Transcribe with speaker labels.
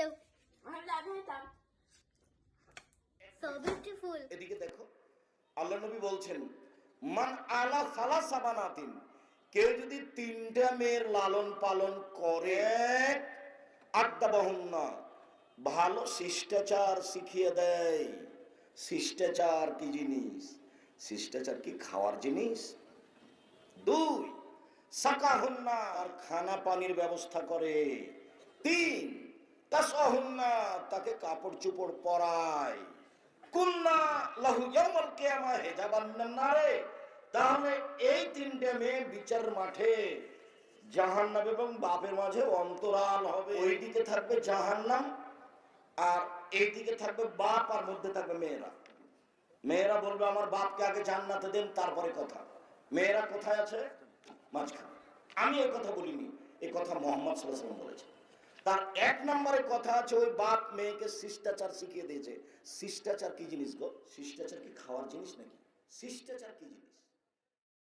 Speaker 1: too. So beautiful.
Speaker 2: এদিকে দেখো, আল্লাহ নবী বলছেন, মান আলা সালাসা বানাতিন, কেউ যদি 3টা মেয়ের লালন পালন করে, আদ্দাবাহুন্না, ভালো শিষ্টাচার শিখিয়ে দেয়। শিষ্টাচার কি জিনিস? শিষ্টাচার কি খাওয়ার জিনিস? 2, সাকাহুন্না, আর খানা পানির ব্যবস্থা করে। 3, কাসাহুন্না, তাকে কাপড় চোপড় পরায়। কুন্না লাহু ইয়াউমাল কিয়ামা হিজাবান মিনান নারে, তাহলে এই 3টে মেয়ে বিচার মাঠে জাহান্নাম এবং বাপের মাঝে অন্তরাল হবে। ওইদিকে থাকবে জাহান্নাম আর এইদিকে থাকবে বাপ, আর মধ্যে থাকবে মেয়েরা। মেয়েরা বলবে আমার বাপকে আগে জান্নাতে দেন, তারপরে কথা। মেয়েরা কোথায় আছে? মাঝখানে। আমি এই কথা বলিনি, এই কথা মুহাম্মদ সাল্লাল্লাহু আলাইহি ওয়াসাল্লাম বলেছেন। তার 1 নম্বরে কথা আছে, ওই বাপ মেয়েকে শিষ্টাচার শিখিয়ে দিয়েছে। শিষ্টাচার কি জিনিস গো? শিষ্টাচার কি খাওয়ার জিনিস নাকি? শিষ্টাচার কি জিনিস?